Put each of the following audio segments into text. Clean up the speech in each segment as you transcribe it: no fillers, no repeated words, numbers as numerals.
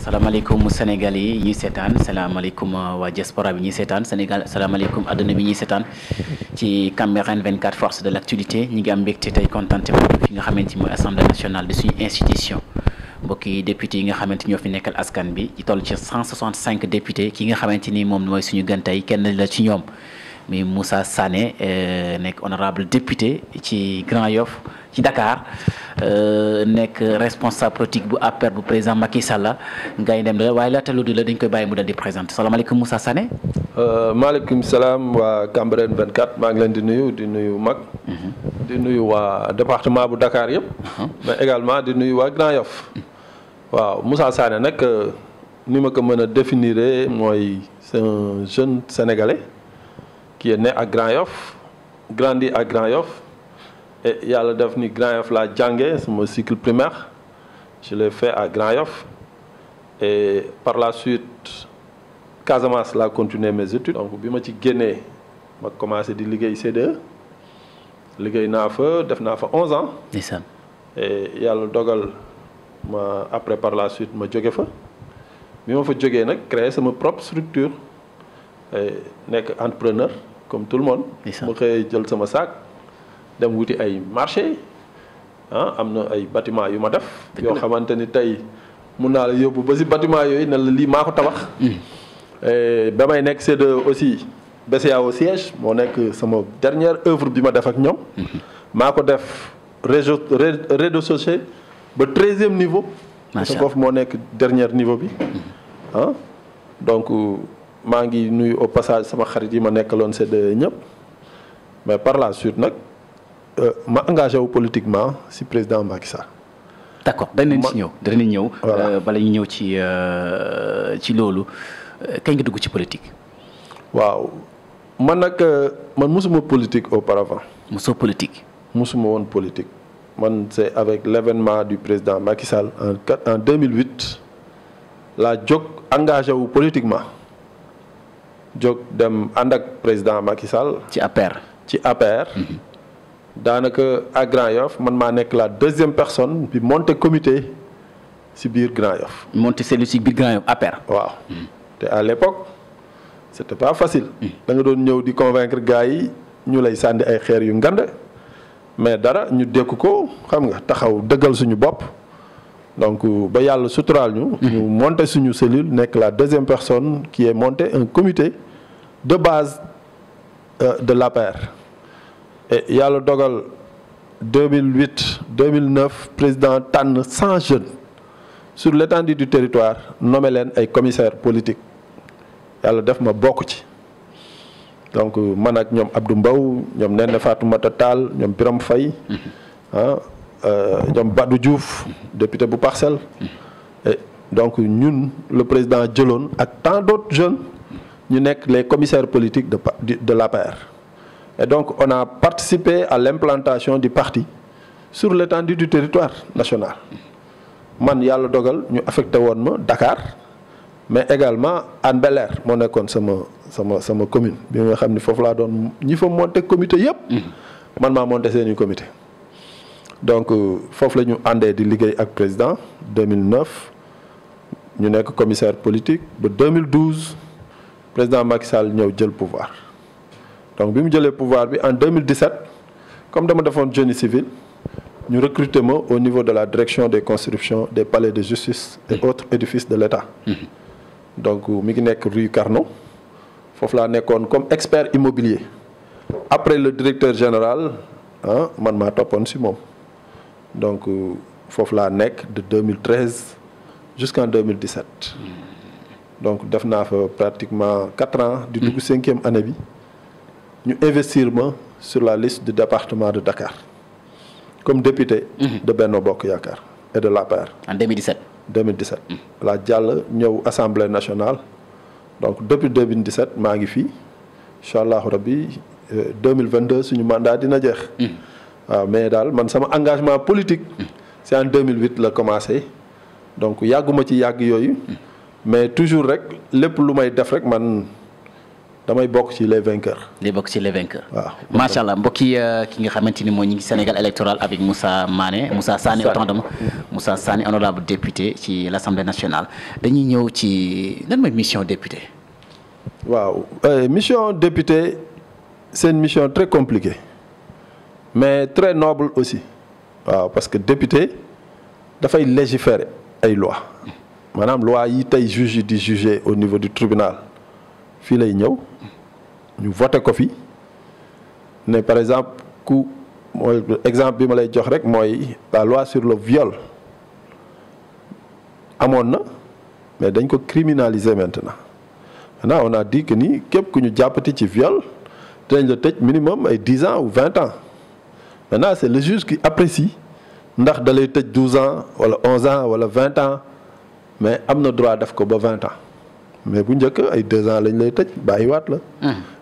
salaamaaleykum Sénégal yi ñuy seetaan salaamaaleykum waa diaspora bi ñuy seetaan Sénégal salaamaaleykum àdduna bi ñuy seetaan ci Cambérène 24 force de l'actualité ñi ngi am mbégte tey contentement fi nga xamante ni mooy assemblée nationale de suñu institution mbokki député yi nga xamante ñoo fi nekkal askan bi ci toll ci 165 députés ki nga xamante ni moom mooy suñu gën tey kenn la ci ñoom mi Moussa Sané nekk honorable député ci Grand Yoff ci Dakar nekk responsable politique bu APR bu président Macky Sall ngay dem la waaye laata loolu la dañ koy bàyyi mu dal di présenter salaamaaleykum Moussa Sané. maaleykum salaam waa Cambérène 24 maa ngi leen di nuyu mag. di nuyu waa département bu Dakar yëpp. mais également di nuyu waa Grand Yoff. waaw Moussa Sané nag ni ma ko mën a définir mooy c'est un jeune sénégalais qui est né à Grand Yoff grandi à Grand Yoff. et yàlla def ni Grand Yoff laa jànge sama cycle primaire je l'ai fait à Grand Yoff et par la suite Casamance laa continuer mes études. donc bi ma ci génnee ma commencé di liggéey CDE liggéey naa fa def naa fa 11 ans. ndeysaan. et yàlla dogal ma après par la suite ma jóge fa bi ma fa jógee nag créer sama propre structure nekk entrepreneur comme tout le monde. ma xëy jël sama sac. dem wuti ay marché am na ay bâtiment yu ma def yoo xamante ni tey mun naa la yóbbu ba si bâtiment yooyu ne la lii maa ko tabax. ba may nekk CDE aussi BCEAO siège moo nekk sama dernière œuvre bi ma def ak ñoom. maa ko def rez-de-chaussée ba 13e niveau. parce que foofu moo nekk dernier niveau bi. donc maa ngi nuyu au passage sama xarit yi ma nekkaloon CDE ñëpp mais par la suite nag. ma engagé wu politiquement si président Macky Sall. d'accord danañ ci ñëw danañ ñëw. bala ñu ñëw ci loolu kañ nga dugg ci politique. waaw man nag man mosuma politique auparavant. mosoo politique. mosuma woon politique man c'est avec l'avènement du président Macky Sall en 2008 laa jóg engagé wu politiquement jóg dem ànd ak président Macky Sall. ci APR. ci APR. daanaka à Grand Yoff man maa nekk la deuxième personne bi monter comité ci biir Grand Yoff. monter cellule ci biir Grand Yoff APR. waaw te à l'époque c'était pas facile. da nga doon ñëw di convaincre gars yi ñu lay sànni ay xeer yu ngand mais dara ñu dékku ko xam nga taxaw dëggal suñu bopp donc ba yàlla suturaal ñu. ñu monter suñu cellule nekk la deuxième personne qui est monté un comité de base de l'APR. et yàlla dogal 2008 2009 président tànn 100 jeunes sur l'étendue du territoire nommé leen ay commissaires politiques yàlla def ma bokk ci donc man ak ñoom Abdou Mbow ñoom Néné Fatoumata Tall ñoom Biram Faye ñoom Badou Diouf député bu Parcelles. et donc ñun le président jëloon ak tant d'autres jeunes ñu nekk les commissaires politiques de l'APR. Et donc, on a participé à l'implantation du parti sur l'étendue du territoire national. Man yàlla dogal ñu affecté woon ma Dakar mais également Hann Bel-Air moo nekkoon sama commune bi nga xam ni foofu laa doon ñi fa monté comité yëpp. man maa monté seeni comité. donc foofu la ñu àndee di liggéey ak président 2009 ñu nekk commissaire politique ba 2012 président Macky Sall ñëw jël pouvoir. donc bi mu jëlee pouvoir bi en 2017 comme dama defoon génie civil ñu recruter ma au niveau de la direction des constructions des palais de justice et autres édifices de l'État. donc mi ngi nekk rue Carnot foofu laa nekkoon comme expert immobilier après le directeur général man maa toppoon ci moom donc foofu laa nekk de 2013 jusqu'en 2017 donc def naa fa pratiquement 4 ans di dugg 5e année bi. ñu investir ma sur la liste du département de Dakar comme député. de Benno Bokk Yaakaar et de l'APR. en 2017. 2017. laa jàll ñëw assemblée nationale donc depuis 2017 maa ngi fii incha allahu rabbi 2022 suñu mandat dina jeex. waaw mais daal man sama engagement politique. c'est en 2008 la commencé donc yàgguma ci yàgg yooyu. mais toujours rek lépp lu may def rek man damay bokk ci les vainqueurs. day bokk ci les vainqueurs. waaw macha allah mbokk yi ki nga xamante ni mooy ñu ngi Sénégal électoral avec Moussa Sané autant de Moussa Sané honorable député ci l'Assemblée nationale dañuy ñëw ci lan mooy mission député. waaw mission député c'est une mission très compliquée mais très noble aussi waaw parce que député dafay légiférer ay lois maanaam loi yi tey juge yi di juger au niveau du tribunal fii lay ñëw ñu voté ko fi ne par exemple mooy exemple bi ma lay jox rek mooy la loi sur le viol amoon na mais dañ ko criminaliser maintenant on a dit que ni képp ku ñu jàppati ci viol dinañ la tëj minimum ay 10 ans ou 20 ans maintenant c'est le juge qui apprécie ndax da lay tëj 12 ans wala 11 ans wala 20 ans mais am na droit def ko ba 20 ans mais bu njëkk ay 2 ans lañ lay tëj bàyyiwaat la.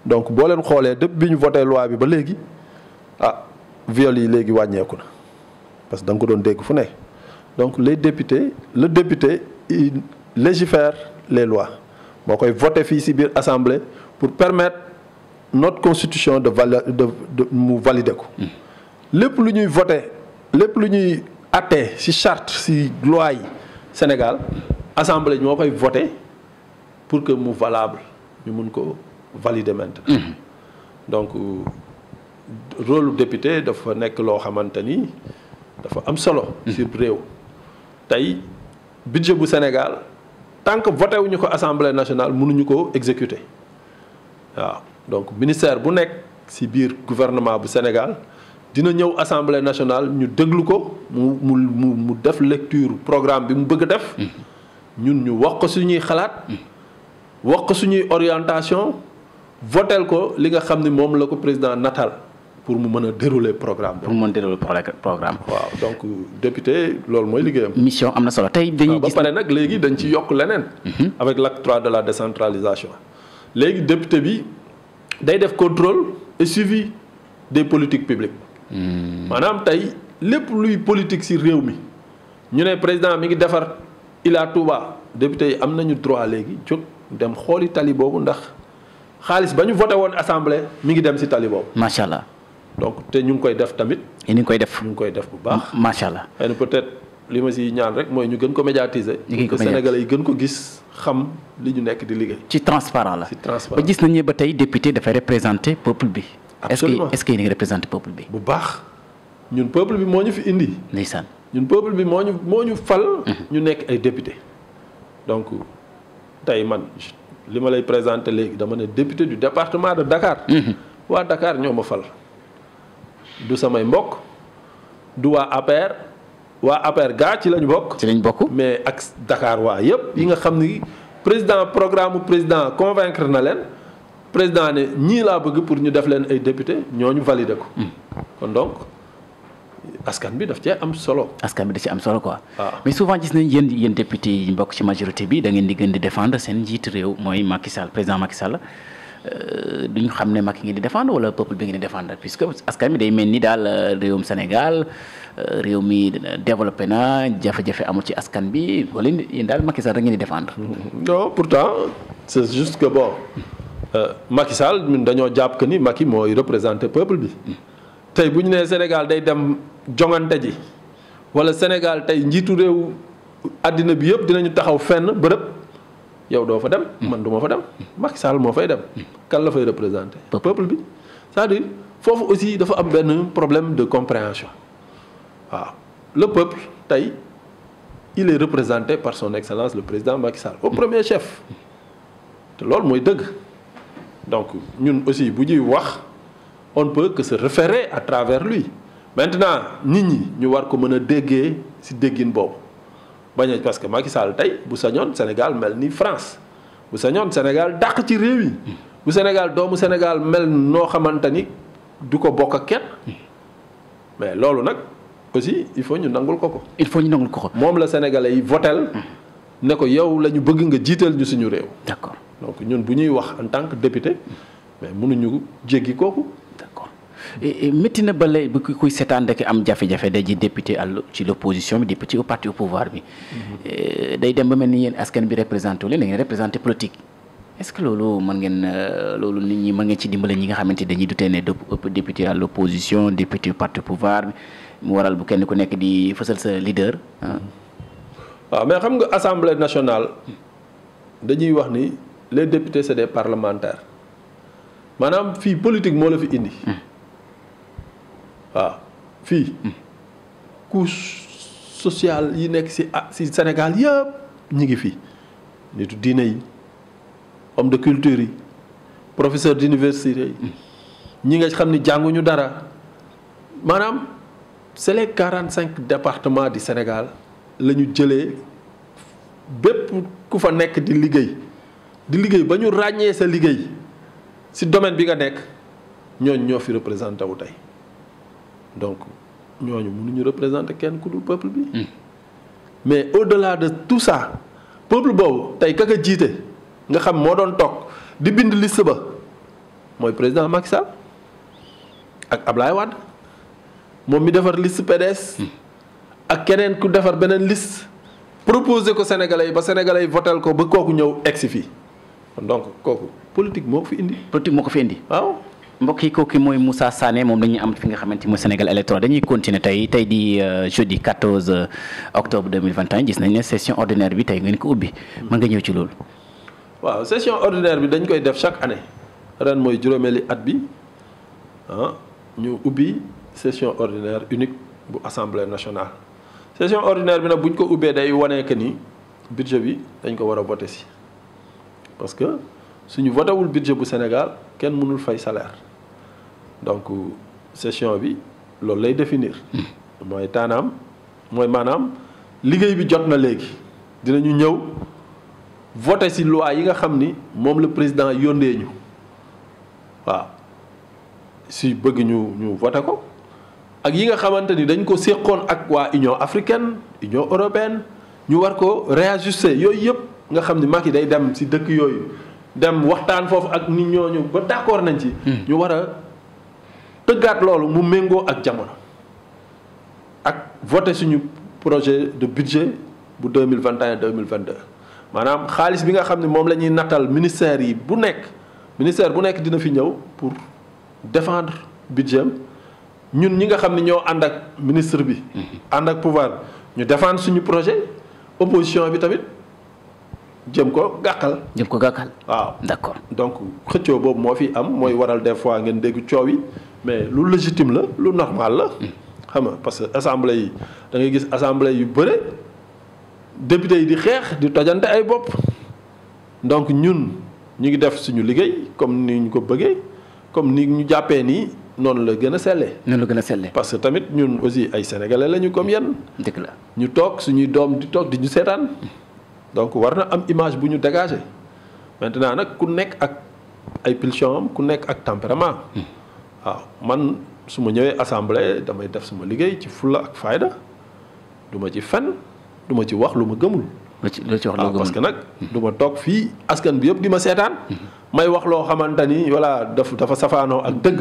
donc boo leen xoolee depuis bi ñu voté loi bi ba léegi viol yi léegi wàññeeku na parce que da nga ko doon dégg fu ne donc le député il légifère les lois moo koy voté fii ci biir assemblée pour permettre notre constitution de mu valider ko. lépp lu ñuy voté lépp lu ñuy àtte ci charte ci loi yi Sénégal assemblée ñoo koy voté pour que mu valable ñu mun ko valider maintenant. donc rôle député dafa nekk loo xamante ni dafa am solo. ci réew tey budget bu Sénégal tant que voté wuñu ko assemblée nationale mënuñu ko exécuter waaw donc ministère bu nekk ci biir gouvernement bu Sénégal dina ñëw assemblée nationale ñu déglu ko mu def lecture programme bi mu bëgg a def. ñun ñu wax ko suñuy xalaat. wax ko suñuy orientation votel ko li nga xam ni moom la ko président natal pour mu mën a dérouler programme. pour mu mën a dérouler programme. waaw donc député loolu mooy liggéeyam. mission am na solo tey dañuy gis ba pare nag léegi dañ ci yokk leneen. avec l'acte 3 de la décentralisation. léegi député bi day def contrôle et suivi des politiques publiques. maanaam tey lépp luy politique ci réew mi ñu ne président mi ngi defar Ila Touba député yi am nañu droit léegi jóg dem xooli tali boobu ndax xaalis ba ñu voté woon assemblée mi ngi dem ci tali boobu. macha allah. donc te ñu ngi koy def tamit. ñu ngi koy def ñu ngi koy def bu baax. macha allah xëy na peut-être li ma ci ñaan rek mooy ñu gën ko médiatiser. ñu ko Sénégalais yi gën ko gis xam li ñu nekk di liggéey. ci transparent la. ci transparent ba gis nañu ba tey député dafay représenter peuple bi. absolument est-ce que yéen a ngi représenter peuple bi. bu baax ñun peuple bi moo ñu fi indi. ndeysaan. ñun peuple bi moo ñu fal. ñu nekk ay député donc tey man li ma lay présenter léegi dama ne député du département de Dakar. waa Dakar ñoo ma fal. du samay mbokk du waa APR gaa ci lañu bokk. ci lañ bokk. mais ak Dakar waa yëpp yi nga xam ni programme président convaincre na leen président ne ñii laa bëgg pour ñu def leen ay député ñooñu valider ko. kon donc askan bi daf cee am solo. askan bi da ci am solo quoi. waaw mais souvent gis nañ yéen député yi mbokk ci majorité bi da ngeen di gën di défendre seen njiitu réew mooy Macky Sall président Macky Sall. duñu xam ne Macky ngeen di défendre wala peuple bi ngeen di défendre puisque askan mi day mel ni daal réewum Sénégal réew mi développé na jafe-jafe amul ci askan bi wala yéen daal Macky Sall rek ngeen di défendre. non pourtant c'est juste que bon Macky Sall ñun dañoo jàpp que ni Macky mooy représenter peuple bi tey bu ñu nee Sénégal day dem jongante ji wala Sénégal tey njiitu réew àddina bi yëpp dinañu taxaw fenn bërëb. yow doo fa dem man du ma fa dem Macky Sall moo fay dem kan la fay représenter peuple bi c'est-à-dire foofu aussi dafa am benn problème de compréhension waaw le peuple tey il est représenté par son excellence le président Macky Sall au premier chef te loolu mooy dëgg donc ñun aussi bu ñuy wax on ne peut que se référer à travers lui maintenant nit ñi ñu war ko mën a déggee ci déggin boobu bañ parce que Macky Sall tey bu sañoon Sénégal mel ni France bu sañoon Sénégal dàq ci réew yi bu Sénégal doomu Sénégal mel noo xamante ni du ko bokk ak kenn mais loolu nag aussi il faut ñu nangul ko. il faut ñu nangul ko. moom la Sénégalais yi votel ne ko yow la ñu bëgg nga jiital ñu suñu réew. d'accord donc ñun bu ñuy wax en tant que député mais mënuñu jéggi kooku. d'accord métti na ba léegi bu kuy seetaan rek am jafe-jafe day ji député ci l'opposition bi député au parti au pouvoir bi day dem ba mel ni yéen askan bi représenté wu leen da ngeen représenté politique est-ce que loolu mën ngeen loolu nit ñi mën ngeen ci dimbale ñi nga xamante dañuy dutee ne député à l'opposition député parti pouvoir mu waral bu kenn ku nekk di fësal sa leader. waaw mais xam nga assemblée nationale dañuy wax ni les députés c'est des parlementaires maanaam fii politique moo la fi indi. waaw fii couche sociale yi nekk ci Sénégal yëpp ñi ngi fi nitu diine yi homme de culture yi professeur d'université yi ñi nga xam ni jànguñu dara maanaam c'est les 45 départements du Sénégal la ñu jëlee bépp ku fa nekk di liggéey ba ñu ràññee sa liggéey ci domaine bi nga nekk ñooñu ñoo fi représenté wu tey donc ñooñu mënuñu représenter kenn ku dul peuple bi. mais au-delà de tout ça peuple boobu tey kaka jiite nga xam moo doon toog di bind liste ba mooy président Macky Sall ak Ablaye Wade moom mi defar liste PDS. ak keneen ku defar beneen liste proposé ko Sénégalais yi ba Sénégalais yi votel ko ba kooku ñëw egsi fii donc kooku politique moo ko fi indi. politique moo ko fi indi. waaw. mbokk yi kooku mooy Moussa Sané moom dañuy am fi nga xamante mooy Sénégal électoral dañuy continuer tey di jeudi 14 octobre 2021 gis nañ ne session ordinaire bi tey ngeen ko ubbi. mën nga ñëw ci loolu. waaw session ordinaire bi dañ koy def chaque année ren mooy juróomeeli at bi ñu ubbi session ordinaire unique bu assemblée nationale. session ordinaire bi nag bu ñu ko ubbee day wane que ni budget bi dañ ko war a voter si parce que suñu voté wul budget bu Sénégal kenn mënul fay salaire. donc session bi loolu lay définir mooy maanaam liggéey bi jot na léegi dinañu ñëw voter ci loi yi nga xam ni moom la président yónnee ñu waaw si bëgg ñu voter ko ak yi nga xamante ni dañ ko séqoon ak waa Union africaine Union européenne ñu war ko réajuster yooyu yëpp nga xam ni Macky day dem ci dëkk yooyu dem waxtaan foofu ak nit ñooñu ba d'accord nañ ci ñu war a tëggaat loolu mu méngoo ak jamono ak voter suñu projet de budget bu 2021-2022 maanaam xaalis bi nga xam ne moom la ñuy nattal ministère bu nekk dina fi ñëw pour défendre budget ñun ñi nga xam ne ñoo ànd ak ministre bi ànd ak pouvoir ñu défendre suñu projet opposition bi tamit jëm ko gàkkal waaw d'accord donc xëccoo boobu moo fi am mooy waral des fois ngeen dégg coow yi mais lu légitime la lu normal la xam nga parce que assemblée yi da ngay gis assemblée yu bëre député yi di xeex di tojante ay bopp donc ñun ñu ngi def suñu liggéey comme ni ñu ko bëggee comme ni ñu jàppee nii noonu la gën a sellee. parce que tamit ñun aussi ay sénégalais lañu comme yenn. dëgg la ñu toog suñuy doom di toog di ñu seetaan donc war na am image bu ñu dégager maintenant nag ku nekk ak ay pulsion am ku nekk ak tempérament. waaw man su ma ñëwee assemblée damay def suma liggéey ci fulla ak fayda du ma ci fen du ma ci wax lu ma gëmul. waaw parce que nag du ma toog fii askan bi yëpp di ma seetaan. may wax loo xamante ni voilà dafa safaanoo ak dëgg.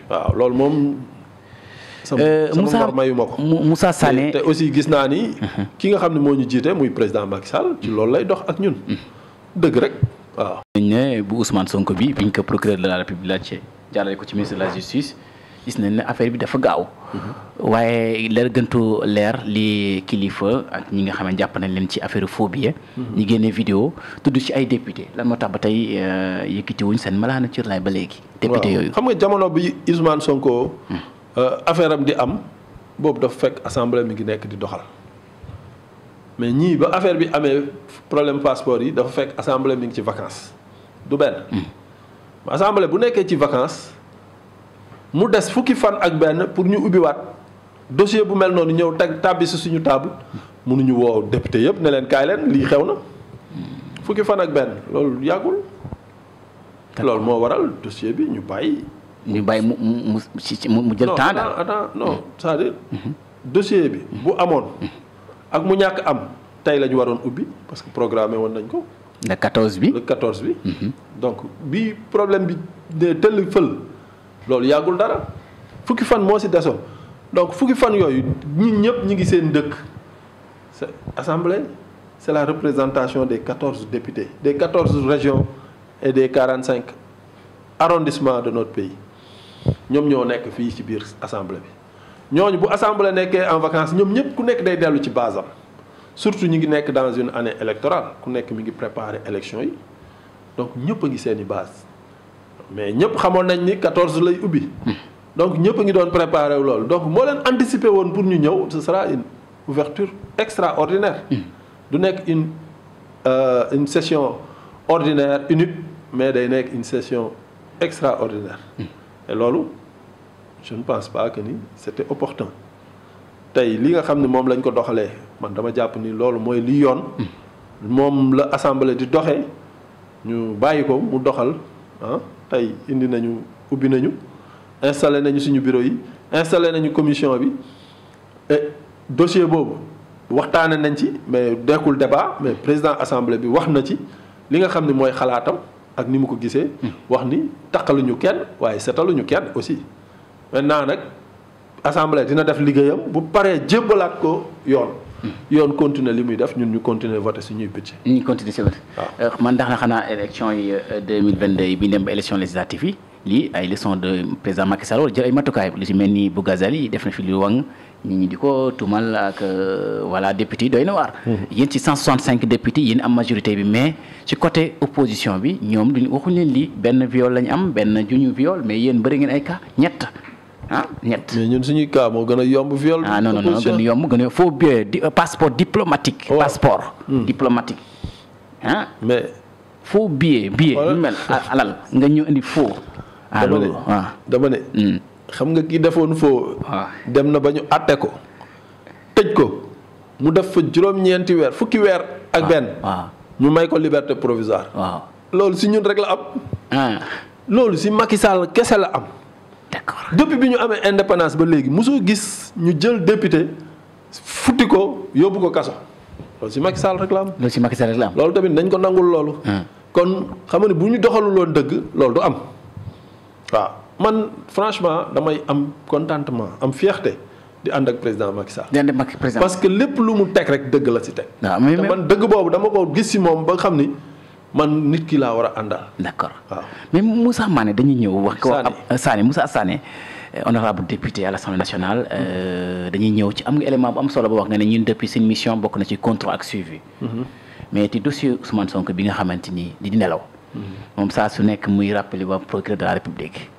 waaw loolu moom. sama ngor mayu ma ko. Moussa Sané te aussi gis naa ni. ki nga xam ne moo ñu jiite muy président Macky Sall ci loolu lay dox ak ñun. dëgg rek waaw. dañ ne bu Ousmane Sonko bi biñ ko procureur de la République laajte jaarale ko ci ministre de la justice gis nañ ne affaire bi dafa gaaw. waaye leer gëntu leer li kilifa ak ñi nga xam ne jàpp nañ leen ci affaire phobie. ñi génne vidéo tudd ci ay député lan moo tax ba tey yëkkatiwuñ seen malaana cër laay ba léegi. député yooyu xam nga jamono bi Ousmane Sonko. affaire am di am boobu dafa fekk assemblée mi ngi nekk di doxal mais ñii ba affaire bi amee problème passeport yi dafa fekk assemblée mi ngi ci vacances du benn. assemblée bu nekkee ci vacances. mu des fukki fan ak benn pour ñu ubbiwaat dossier bu mel noonu ñëw tàbbi si suñu table mënuñu woo député yëpp ne leen kaay leen lii xew na fukki fan ak benn loolu yàggul. loolu moo waral dossier bi ñu bàyyi. mu jël temps daal non c'est-à-dire dossier bi bu amoon ak mu ñàkk am tey la ñu waroon ubbi parce que programmé woon nañ ko. le 14 bi. donc bi problème bi de tëll fël. loolu yàggul dara fukki fan moo ci desoon donc fukki fan yooyu ñun ñëpp ñi ngi seen dëkk c'est assemblée c'est la représentation des 14 députés des 14 régions et des 45 arrondissements de notre pays ñoom ñoo nekk fii ci biir assemblée bi ñooñu bu assemblée nekkee en vacances ñoom ñëpp ku nekk day dellu ci base am surtout ñu ngi nekk dans une année électorale ku nekk mi ngi préparer élection yi donc ñëpp a ngi seeni base mais ñëpp xamoon nañ ni 14 lay ubbi donc ñëpp a ngi doon préparer wu loolu donc moo leen anticiper woon pour ñu ñëw ce sera une ouverture extraordinaire du nekk une session ordinaire unique mais day nekk une session extraordinaire et loolu je ne pense pas que ni c'était opportun tey li nga xam ne moom lañ ko doxalee man dama jàpp ni loolu mooy li yoon moom la assemblée di doxee ñu bàyyi ko mu doxal tey indi nañu ubbi nañu installé nañu suñu bureau yi installé nañu commission bi et dossier boobu waxtaane nañ ci mais dekkul débat mais président assemblée bi wax na ci li nga xam ne mooy xalaatam ak ni mu ko gisee wax ni taqaluñu kenn waaye setaluñu kenn aussi maintenant nag assemblée dina def liggéeyam bu paree jébbalaat ko yoon continuer li muy def ñun ñu continuer voter suñuy budget ñu continuer si waaw man ndax na xanaa élection yi 2022 yi bi dem ba élection législative yi lii ay leçon de président Macky Sall jël ay matukaay li ci mel ni Bougazali def na fi lu wang nit ñi di ko tuumal ak voilà député doy na waar yéen ci 165 députés yéen am majorité bi mais ci côté opposition bi ñoom duñ waxuñ leen lii benn viol lañ am benn juñu viol mais yéen bëri ngeen ay cas ñett ñett. mais ñun suñuy cas moo gën a yomb viol. Non gën a yomb gën a faux billet passeport diplomatique. Ouais. Passeport diplomatique mais faux billet ñu mel alal nga ñëw indi faux. loolu dama ne. xam nga ki defoon faux. dem na ba ñu àtte ko tëj ko mu def fa juróom-ñeenti weer fukki weer ak benn. ñu may ko liberté provisoire. waaw loolu si ñun rek la am. loolu si Macky Sall kese la am. d'accord depuis bi ñu amee indépendance ba léegi mosoo gis ñu jël député futti ko yóbbu ko kaso loolu si Macky Sall rek la am. loolu si Macky Sall rek la am. loolu tamit nañ ko nangul loolu. kon xam nga ne bu ñu doxaluloon dëgg loolu du am waaw man franchement damay am contentement am fierté di ànd ak président Macky Sall. di ànd ak Macky président parce que lépp lu mu teg rek dëgg la si teg. waaw mais te man dëgg boobu dama ko gis si moom ba xam ni. man nit ki laa war a àndal. d'accord waaw mais Moussa Mané dañuy ñëw wax ko Sané Moussa Sané honorable député à l'Assemblée nationale dañuy ñëw ci am nga élément bu am solo ba wax nga ne ñun depuis seen mission bokk na ci contrôle ak suivi. mais ci dossier Ousmane Sonko bi nga xamante ni di nelaw. moom saa su nekk muy rappelé ba procureur de la République.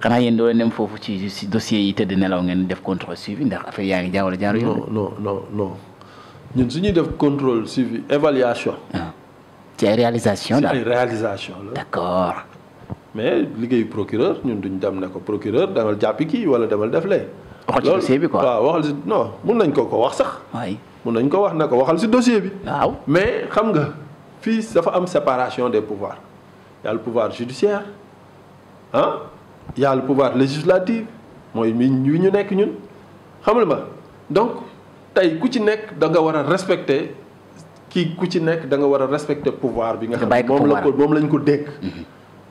xanaa yéen doo dem foofu ci dossier yi tëdd nelaw ngeen def contrôle suivi ndax affaire yaa ngi jaawale jaaru yoon. non ñun su ñuy def contrôle suivi évaluation. ci ay réalisation daal ci ay réalisation la. d'accord. mais liggéeyu procureur ñun duñ dem ne ko procureur demal jàppi kii wala demal def lee. waxal ci dossier bi quoi waaw waxal si non mun nañ ko wax sax. waay mun nañ ko wax ne ko waxal si dossier bi. waaw mais xam nga fii dafa am séparation des pouvoirs y a le pouvoir judiciaire y a le pouvoir législatif mooy mi ñu nekk ñun xam nga ma donc tey ku ci nekk da nga war a respecter. ku ci nekk da nga war a respecter pouvoir bi nga xam ne moom lañ ko dénk.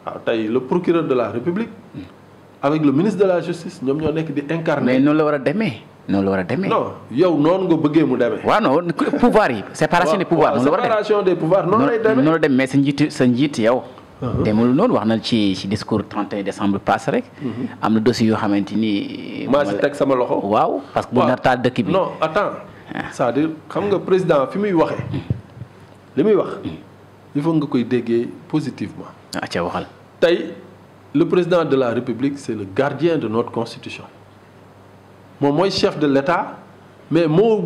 waaw tey le procureur de la République. avec le ministre de la justice ñoom ñoo nekk di incarner. mais noonu la war a demee. non yow noonu nga bëggee mu demee. waaw non pouvoir yi séparation des pouvoirs. noonu la war a demee séparation des pouvoirs noonu lay demee. noonu la demee mais sa njiit yow. demul noonu wax na ci discours 31 décembre passé rek. am na dossier yoo xamante ni. maa si teg sama loxo. waaw parce que bu nar taal dëkk bi. non attends c'est-à-dire xam nga président fi muy waxee. li muy wax il faut nga koy déggee positivement. ca waxal. tey le président de la République c'est le gardien de notre constitution moom mooy chef de l'État mais moo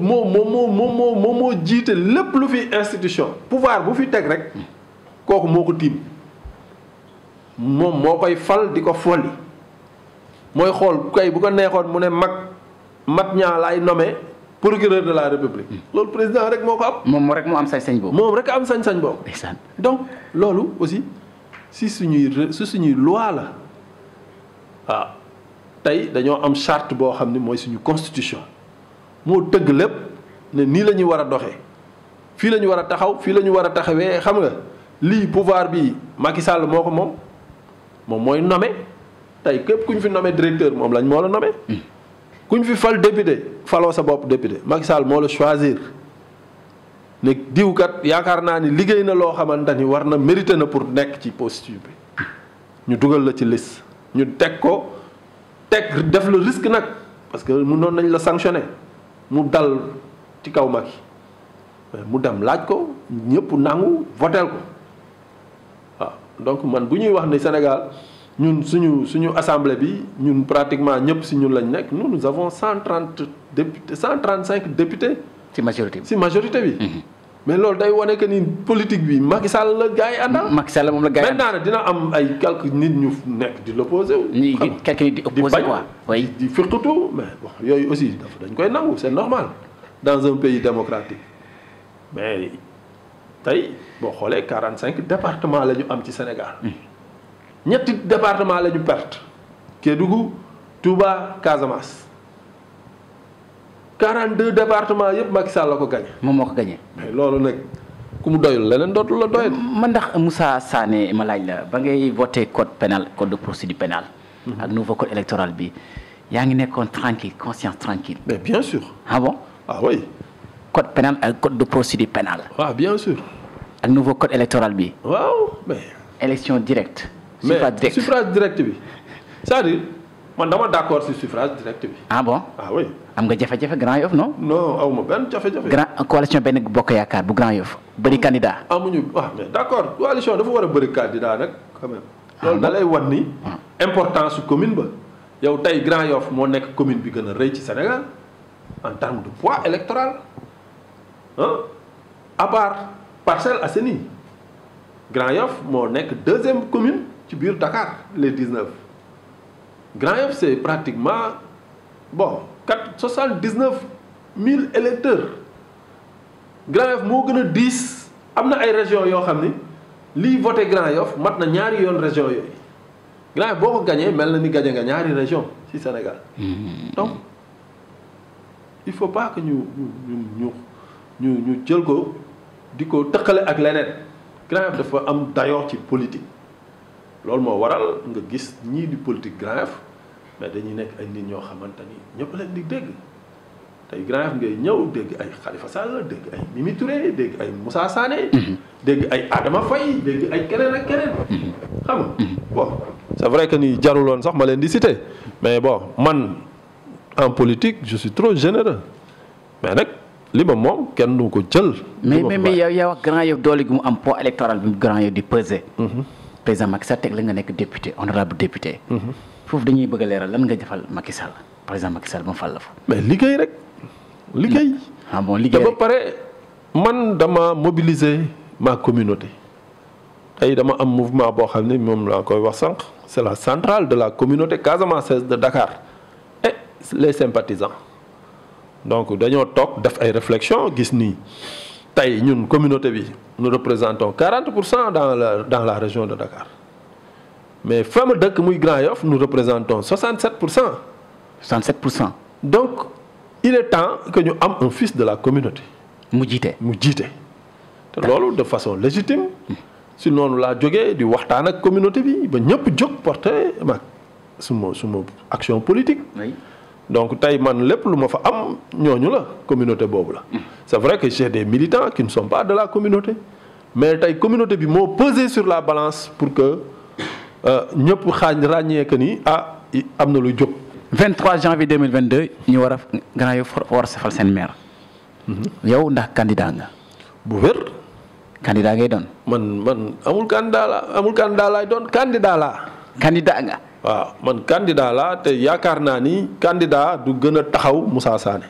jiite lépp lu fi institution pouvoir bu fi teg rek kooku moo ko tiim moom moo koy fal di ko folli mooy xool kay bu ko neexoon mu ne mat ñaa laay nommé procureur de la République. loolu président rek moo ko am. moom rek moo am sañ-sañ boobu. moom rek am sañ-sañ boobu. donc loolu aussi si suñuy loi la waaw tey dañoo am charte boo xam ni mooy suñu constitution moo tëgg lépp ne nii la ñuy war a doxee fii la ñu war a taxaw fii la ñu war a taxawee xam nga lii pouvoir bi Macky Sall moo ko moom mooy nommé tey képp ku ñu fi nommé directeur moom moo la nommé. ku ñu fi fal député faloo sa bopp député Macky Sall moo la choisir ne diwkat yaakaar naa ni liggéey na loo xamante ni war na mérité na pour nekk ci posture bi ñu dugal la ci liste ñu teg def le risque nag parce que mënoon nañ la sanctionner mu dal ci kaw Macky mu dem laaj ko ñëpp nangu voteel ko waaw donc man bu ñuy wax ne Sénégal ñun suñu assemblée bi ñun pratiquement ñëpp si ñun lañ nekk nous avons 135 députés. ci majorité bi si majorité bi. mais loolu day wane que ni politique bi Macky Sall la gars yi àndal. Macky Sall moom la gars yi maintenant nag dina am ay quelques nit ñu nekk di l'opposé wu. quelques nit di opposé quoi oui. di firtutu mais bon yooyu aussi dañ koy nangu c'est normal dans un pays démocratique mais tey boo xoolee 45 départements la ñu am ci Sénégal. ñetti département la ñu perte. Kédougou Touba Casamance. 42 départements yëpp Macky Sall la ko gagné. moom moo ko gagné. mais loolu nag ku mu doyul leneen dootul la doyul. man ndax Moussa Sané ma laaj la ba ngay voté code pénal code de procédure pénale. ak nouveau code électoral bi yaa ngi nekkoon tranquille conscience tranquille. mais bien sûr. ah bon. ah oui. code pénal ak code de procédure pénale. waaw bien sûr. ak nouveau code électoral bi. waaw mais. élection directe. suffrage direct bi c'est-à-dire man dama d'accord ci suffrage direct bi. ah bon. ah oui. am nga jafe-jafe Grand Yoff non. non aw ma benn jafe-jafe. coalition benn bokk yaakaar bu Grand Yoff bëri candidat. amuñu mais d'accord coalition dafa war a bëri candidat nag quand même. loolu da lay wan ni. importance su commune ba. yow tey Grand Yoff moo nekk commune bi gën a rëy ci Sénégal en termes de poids électoral à part Parcelles Assainies Grand Yoff moo nekk deuxième commune ci biir Dakar les 19 Grand Yoff c'est pratiquement 79 000 électeurs Grand Yoff moo gën a diis am na ay régions yoo xam ni lii voté Grand Yoff mat na ñaari yoon région yooyu Grand Yoff boo ko gagné mel na ni gagné nga ñaari région ci Sénégal. donc il faut pas que ñu jël ko di ko tëkkale ak leneen Grand Yoff dafa am dayoo ci politique loolu moo waral nga gis ñii di politique Grand Yoff mais dañuy nekk ay nit ñoo xamante ni ñëpp leen di dégg tey Grand Yoff ngay ñëw dégg ay Khalifa Sall dégg ay Mimi Touré dégg ay Moussa Sané. dégg ay Adama Faye dégg ay keneen ak keneen. xam nga bon c'est vrai que ni jaruloon sax ma leen di citer mais bon man en politique je suis trop généreux mais nag li ma moom kenn du ko jël. mais yow wax Grand Yoff doole gi mu am poids électoral bi Grand Yoff di peser. président Macky Sall teg la nga nekk député honorable député. foofu dañuy bëgg a leeral lan nga defal Macky Sall président Macky Sall mu fal la fa. mais liggéey rek. liggéey. ah bon liggéey rek ba pare man dama mobiliser ma communauté. tey dama am mouvement boo xam ne moom laa koy wax sànq c'est la centrale de la communauté casamançaise de Dakar et les sympathisants donc dañoo toog def ay réflexions gis ni tey ñun communauté bi nous représentons 40% dans la région de Dakar mais fa ma dëkk muy Grand Yoff nous représentons 67%. 67%. donc il est temps que ñu am un fils de la communauté. mu jiite te loolu de façon légitime. si noonu laa jógee di waxtaan ak communauté bi ba ñëpp jóg porter ma suma action politique. oui. donc tey man lépp lu ma fa am ñooñu la communauté boobu la. c'est vrai que j'ai des militants qui ne sont pas de la communauté mais tey communauté bi moo pesé sur la balance pour que ñëpp ràññee que ni am na lu jóg. 23 janvier 2022 ñu war a Grand Yoff war a safal seen maire. yow ndax candidat nga. bu wér. candidat ngay doon. man amul candidat laay doon candidat laa. candidat nga. waaw man candidat laa te yaakaar naa ni candidat du gën a taxaw Moussa Sané.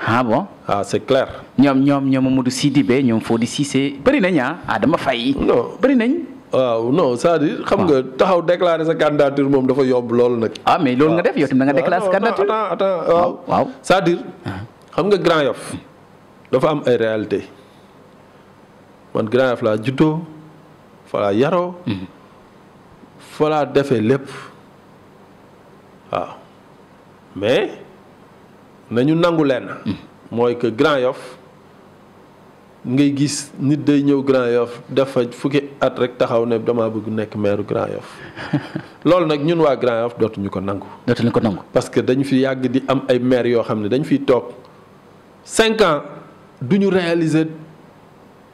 ah bon. ah c'est clair. ñoom Mamadou Sidibé ñoom Fodé Cissé bëri nañ Adama Faye. non bëri nañ. waaw non c'est-à-dire xam nga taxaw déclarer sa candidature moom dafa yomb loolu nag. ah mais loolu nga def yow tamit da nga déclarer sa candidature. attends waaw c'est-à-dire xam nga Grand Yoff dafa am ay réalité man Grand Yoff laa juddoo fa laa yaroo. fa laa defee lépp waaw mais nañu nangu leen. mooy que Grand Yoff ngay gis nit day ñëw Grand Yoff dafa fukki at rek taxaw ne damaa bëgg nekk maire Grand Yoff loolu nag ñun waa Grand Yoff dootuñu ko nangu. dootuñu ko nangu. parce que dañu fi yàgg di am ay maire yoo xam ne dañu fiy toog 5 ans duñu réaliser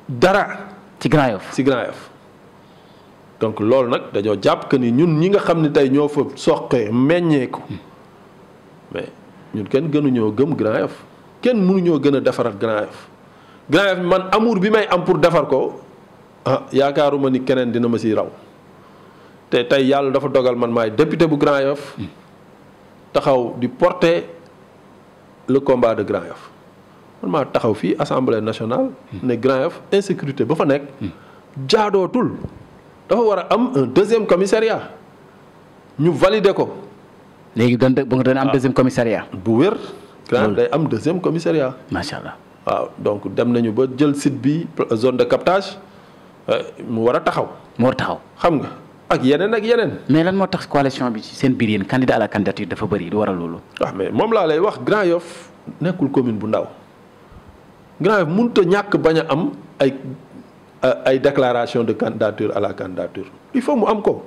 dara ci Grand Yoff ci Grand Yoff donc loolu nag dañoo jàpp que ni ñun ñi nga xam ne tey ñoo fa soqee meññeeku mais ñun kenn gënuñoo gëm Grand Yoff kenn mënuñoo gën a defarat Grand Yoff Grand Yoff man amour bi may am pour defar ko yaakaaruma ni keneen dina ma siy raw te tey yàlla dafa dogal man maay député bu Grand Yoff taxaw di porter le combat de Grand Yoff man maa taxaw fii assemblée nationale ne Grand Yoff insécurité ba fa nekk jaadootul dafa war a am un deuxième commissariat ñu valider ko. léegi doon am deuxième commissariat. bu wér. Grand Yoff day am deuxième commissariat. macha allah. waaw donc dem nañu ba jël site bi zone de captage mu war a taxaw. xam nga ak yeneen. mais lan moo tax coalition bi ci seen biir yéen candidat à la candidature dafa bëri du waral loolu. waaw mais moom laa lay wax Grand Yoff nekkul commune bu ndaw Grand Yoff mënut a ñàkk bañ a am ay déclaration de candidature à la candidature il faut mu am ko.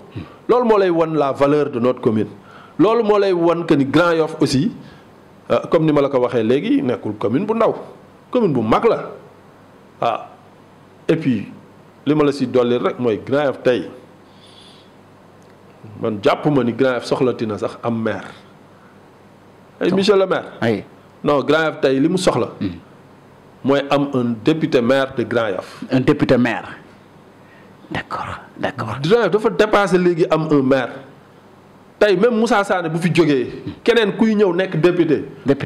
loolu moo lay wan la valeur de notre commune. loolu moo lay wan que ni Grand Yoff aussi comme ni ma la ko waxee léegi nekkul commune bu ndaw commune bu mag la et puis li ma la si dolli rek mooy Grand Yoff tey man jàpp ma ni Grand Yoff soxlati na sax am maire. monsieur le maire. non Grand Yoff tey li mu soxla. mooy am un député maire de Grand Yoff. un député maire d'accord. Grand Yoff dafa dépassé léegi am un maire tey même Moussa Sané bu fi jógee keneen kuy ñëw nekk député.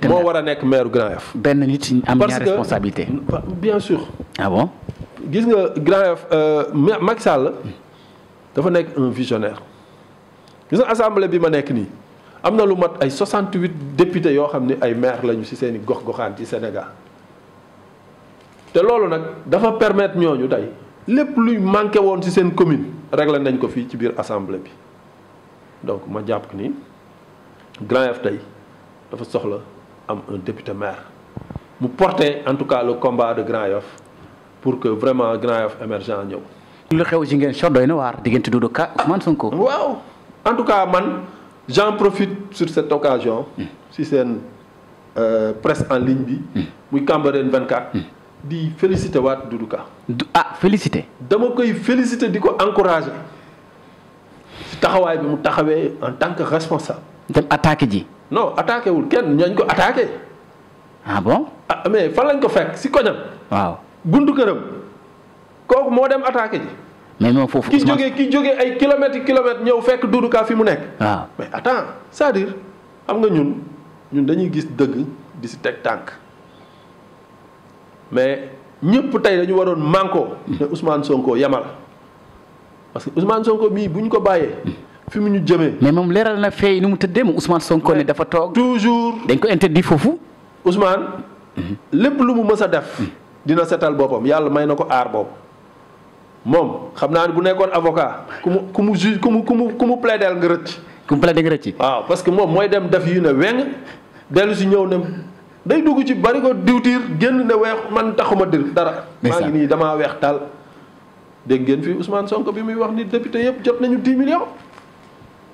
moo war a nekk maire Grand Yoff. benn nit am ñaar responsabilité. bien sûr. ah bon. gis nga Grand Yoff Macky Sall dafa nekk un visionnaire gis nga assemblée bi ma nekk nii am na lu mat ay 68 députés yoo xam ne ay maire lañu ci seeni gox-goxaan ci Sénégal. te loolu nag dafa permettre ñooñu tey lépp luy manqué woon ci seen commune réglé nañ ko fii ci biir assemblée bi donc ma jàpp ni Grand Yoff tey dafa soxla am un député maire mu porter en tout cas le combat de Grand Yoff pour que vraiment Grand Yoff émergent ñëw. lu xew ci ngeen doy na waar diggante Doudou Ka Ousmane Sonko. waaw en tout cas man j'en profite sur cette occasion. ci seen presse en ligne bi. muy Cambérène 24. di féliciter waat Doudou Ka. féliciter. dama koy féliciter di ko encourager ci taxawaay bi mu taxawee en tant que responsable. dem attaqué ji. non attaqué wul kenn ñooñ ko attaqué. ah bon. mais fan lañ ko fekk ci koñam. waaw buntu këram kooku moo dem attaqué ji. mais moom foofu ki jógee ay kilomètres ñëw fekk Doudou Ka fi mu nekk. waaw mais attends c'est-à-dire xam nga ñun dañuy gis dëgg di ci teg tànk. mais ñëpp tey dañu waroon manko ne Ousmane Sonko yamal parce que Ousmane Sonko mii bu ñu ko bàyyee fi mu ñu jëmee. mais moom leeral na fee ni mu tëddee moom Ousmane Sonko ne dafa toog. toujours dañ ko interdit foofu. Ousmane lépp lu mu mës a def. dina setal boppam yàlla may na ko aar boobu moom xam naa ne bu nekkoon avocat ku mu plaidel nga rëcc. ku mu plaidel nga rëcc. waaw parce que moom mooy dem def yu ne weng dellu si ñëw ne. day dugg ci bari ko diwtiir génn ne weex man taxuma dara. maa ngi nii damaa weex taal. dégg ngeen fi Ousmane Sonko bi muy wax ni député yëpp jot nañu 10 millions.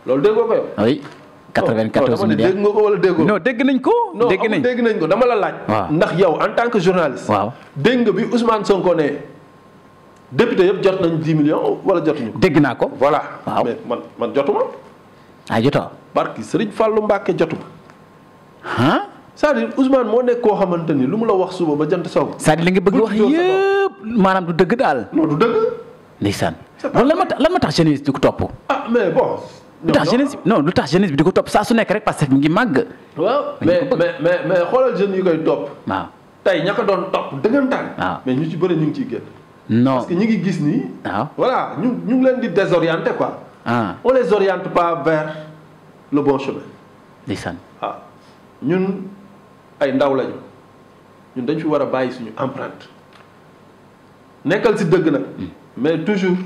loolu dégg nga ko yow. oui 94 milliards dégg nga ko wala déggoo. non dégg nañ ko. dégg nañ ko dama la laaj. ndax yow en tant que journaliste. waaw dégg nga bi Ousmane Sonko ne député yëpp jot nañu 10 millions wala jotuñu ko. dégg naa ko. voilà waaw mais man jotuma. jotoo. barki Serigne Fallou Mbacké jotuma. c'est-à-dire Ousmane moo nekk koo xamante ni lu mu la wax suba ba jant sow. c'est-à-dire li nga bëgg wax yëpp maanaam du dëgg daal. non du dëgg. ndeysaan loolu lan ma tax jeunesse di ko topp. mais bon. lu tax jeunesse bi di ko topp saa su nekk rek parce que mu ngi màgg. waaw mais xoolal jeunes yi koy topp. waaw tey ña ko doon topp dëggantaan. waaw mais ñu ci bëri ñu ngi ciy génn. non parce que ñu ngi gis nii. waaw voilà ñu ngi leen di désorienter quoi. on les oriente pas vers le bon chemin. ndeysaan waaw ñun. ay ndaw lañu ñun dañ fi war a bàyyi suñu empreinte nekkal ci dëgg nag mais toujours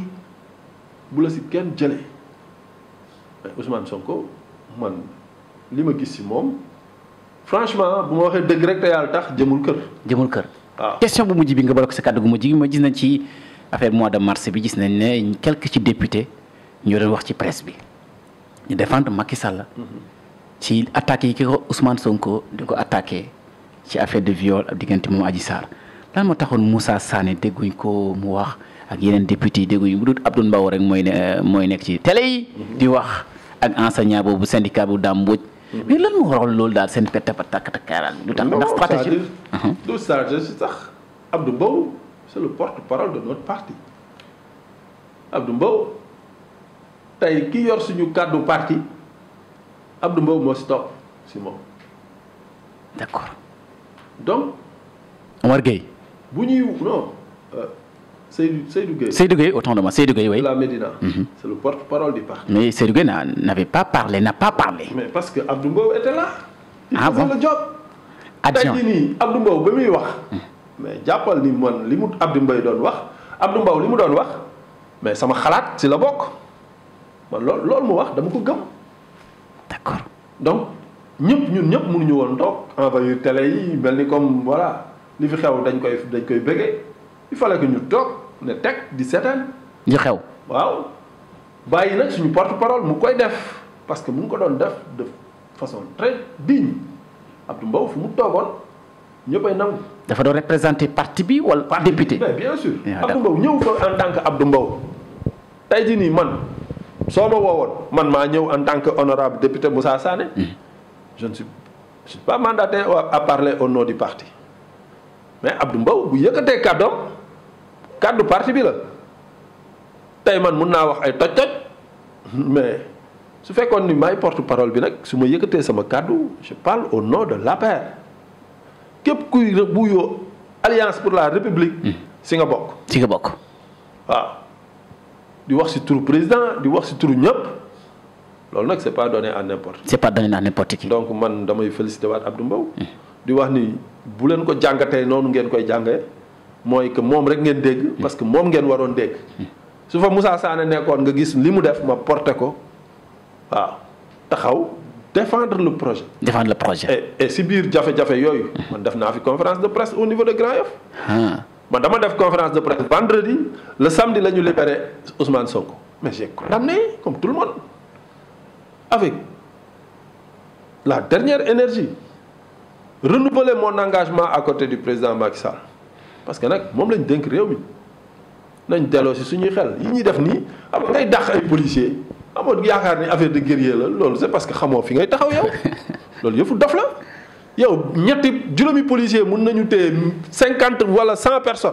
bu la ci kenn jëlee mais Ousmane Sonko man li ma gis ci moom franchement bu ma waxee dëgg rek te yàlla tax jëmul kër. waaw question bu mujj bi nga bokk sa kàddu gu mujj gi ma gis nañ ci affaire mois de mars bi gis nañ ne quelques ci député ñoo doon wax ci presse bi ñu défendre Macky Sall. ci attaques yi ki ko Ousmane Sonko di ko attaqué ci affaire de viol ak diggante moom Adji Sarr lan moo taxoon Moussa Sané dégguñ ko mu wax ak yeneen député yi dégguñ bu dul Abdou Mbow rek mooy nekk ci télé yi. di wax ak enseignant boobu syndicat bu Dame Mbodj. mais lan moo waral loolu daal seen perte ba tàkk-tàkkaaral lu tax ndax stratégie. du stratégie sax Abdou Mbow c'est le porte-parole de notre parti Abdou Mbow tey ki yor suñu kàddu parti Abdou Mbow moo si topp si moom. d'accord donc. Omar Gueye. bu ñuy non Seydou Gueye. Seydou Gueye autant de moi Seydou Gueye oui. La Médina. C'est le porte-parole du parti. mais Seydou Gueye n'a pas parlé. mais parce que Abdou Mbow était là. il faisait le job. adjoint tey jii nii Abdou Mbow ba muy wax. mais jàppal ni man li mu Abdou Mbow doon wax Abdou Mbow li mu doon wax mais sama xalaat si la bokk man loolu mu wax dama ko gëm. d'accord donc ñun ñëpp mënuñu woon toog envahir télé yi mel ni comme voilà li fi xew dañ koy bëggee il fallait que ñu toog ne teg di seetaan. li xew. waaw bàyyi nag suñu porte-parole mu koy def parce que mu ngi ko doon def de façon très digne Abdou Mbow fu mu toogoon ñëppay nangu. dafa doon représenter parti bi wala député. mais bien sûr Abdou Mbow ñëw ko en tant que Abdou Mbow tey jii nii man soo ma woowoon man maa ñëw en tant que honorable député Moussa Sané. je ne suis pas mandaté à parler au nom du parti mais Abdou Mbow bu yëkkatee kàddu parti bi la tey man mun naa wax ay toj-toj mais su fekkoon ni maay porte-parole bi nag su ma yëkkatee sama kàddu je parle au nom de l'APR képp kuy buyoo Alliance pour la République. si nga bokk. waaw di wax ci turu président di wax ci turu ñëpp. loolu nag c'est pas donné à n'importe qui. donc man damay féliciter waat Abdou Mbow. di wax ni bu leen ko jàngatee noonu ngeen koy jàngee mooy que moom rek ngeen dégg. parce que moom ngeen waroon dégg. su fa Moussa Sané nekkoon nga gis li mu def ma porté ko waaw taxaw défendre le projet. et si biir jafe-jafe yooyu. man def naa fi conférence de presse au niveau de Grand Yoff. man dama def conférence de presse vendredi le samedi la ñu libéré Ousmane Sonko mais j'ai condamné comme tout le monde. avec la dernière énergie renouveler mon engagement à côté du président Macky Sall parce que nag moom lañ dénk réew mi nañ delloo si suñuy xel yi ñuy def nii xam ngay dàq ay policiers amoon yaakaar ni affaire de guerrier la loolu c'est parce que xamoo fi ngay taxaw yow loolu yëfu dof la yow juróomi policiers mun nañu téye 50 wala 100 personnes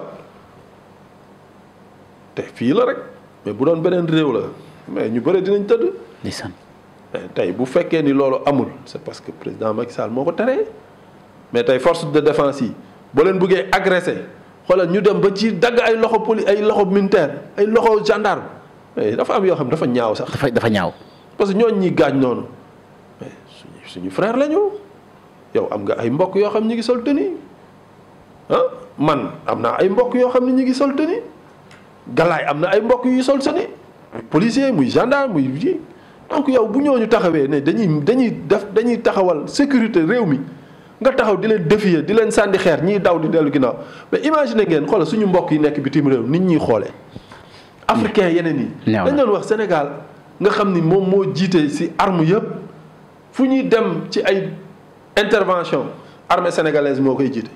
te fii la rek mais bu doon beneen réew la mais ñu bëre dinañ tëdd. ndeysaan. tey bu fekkee ni loolu amul c'est parce que président Macky Sall moo ko teree mais tey force de défense yi boo leen bëggee agressé xoolal ñu dem ba ci dagg ay loxo ay loxo militaire ay loxo gendarme mais dafa am yoo xam dafa ñaaw sax. dafa ñaaw. parce que ñooñu ñi gaañ noonu mais suñu frère lañu yow am nga ay mbokk yoo xam ñi ngi sol tenue man am naa ay mbokk yoo xam ne ñi ngi sol tenue Galaay am na ay mbokk yu sol tenue policier muy gendarme muy ji. donc yow bu ñooñu taxawee ne dañuy taxawal sécurité réew mi nga taxaw di leen défier di leen sànni xeer ñiy daw di dellu ginnaaw mais imagine ngeen xoolal suñu mbokk yi nekk bitim réew nit ñuy xoolee. africain yeneen yi. dañ doon wax Sénégal nga xam ni moom moo jiite ci arme yëpp fu ñuy dem ci ay intervention armée sénégalaise moo koy jiite.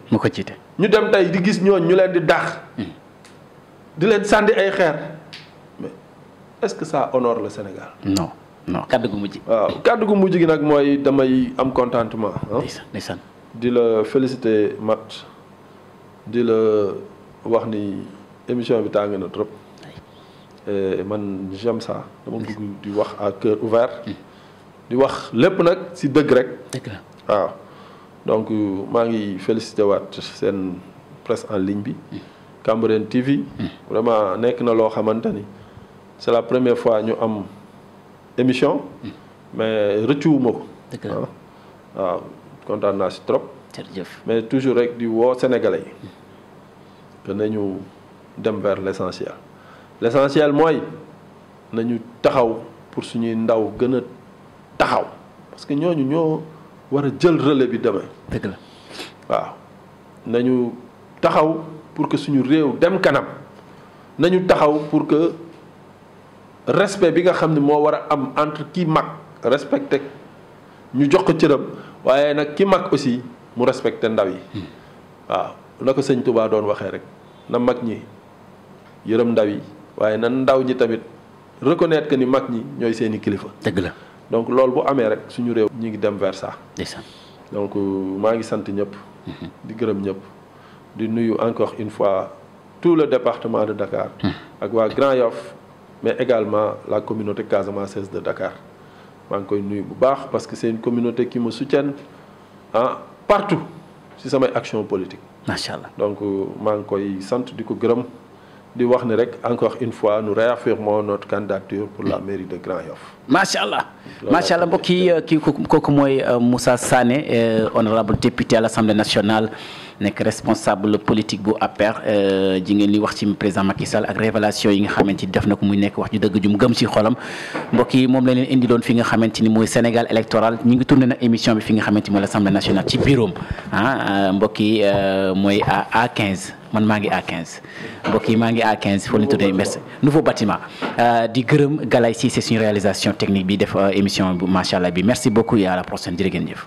ñu dem tey di gis ñooñ ñu leen di dàq. di leen sànni ay xeer mais est-ce que ça honore le Sénégal. non kàddu gu mujj. waaw kàddu gu mujj gi nag mooy damay am contentement. ndeysaan di la féliciter Mat di la wax ni émission bi tàng na trop. man j'aime ça dama bëgg di wax à cœur ouvert. di wax lépp nag ci dëgg rek. waaw donc maa ngi féliciter waat seen presse en ligne bi. Cambérène TV. vraiment nekk na loo xamante ni c'est la première fois ñu am émission. mais rëccuwuma ko. waaw kontaan naa ci trop. jërëjëf mais toujours rek di woo Sénégalais yi. que nañu dem vers l'essentiel. l'essentiel mooy nañu taxaw pour suñuy ndaw gën a taxaw parce que ñooñu ñoo war a jël relais bi demain. dëgg la waaw nañu taxaw pour que suñu réew dem kanam nañu taxaw pour que respect bi nga xam ne moo war a am entre ki mag respecté ñu jox ko cëram waaye nag ki mag aussi mu respecté ndaw yi. waaw na ko sëñ Touba doon waxee rek na mag ñi yërëm ndaw yi waaye na ndaw ñi tamit reconnaître que ni mag ñi ñooy seeni kilifa. dëgg la donc loolu bu amee rek suñu réew ñi ngi dem vers ça. donc maa ngi sant ñëpp. di gërëm ñëpp. di nuyu encore une fois tout le département de Dakar. ak waa Grand Yoff mais également la communauté casamançaise de Dakar maa ngi koy nuyu bu baax parce que c'est une communauté qui me soutient partout ci samay action politique. macha allah donc maa ngi koy sant di ko gërëm. di wax ni rek encore une fois nous réaffirmons notre candidature pour la mairie de Grand Yoff. macha allah mbokk yi kooku mooy Moussa Sané honorable député à l'Assemblée nationale nekk responsable politique bu APR ji ngeen li wax ci président Macky Sall ak révélation yi nga xamante ni def na ko muy nekk wax ju dëgg ju mu gëm ci xolam mbokk yi moom la leen indi doon fi nga xamante ni mooy Sénégal électoral ñu ngi tourné na émission bi fi nga xamante ni mooy l'Assemblée nationale ci bureau mbokk yi mooy à A15 man maa ngi A15 mbokk yi maa ngi A15 foo leen tuddee merci nouveau bâtiment di gërëm Galaye Cissé suñu réalisation technique bi def émission bu macha allah bi merci beaucoup et à la prochaine jërë ngeen jëf.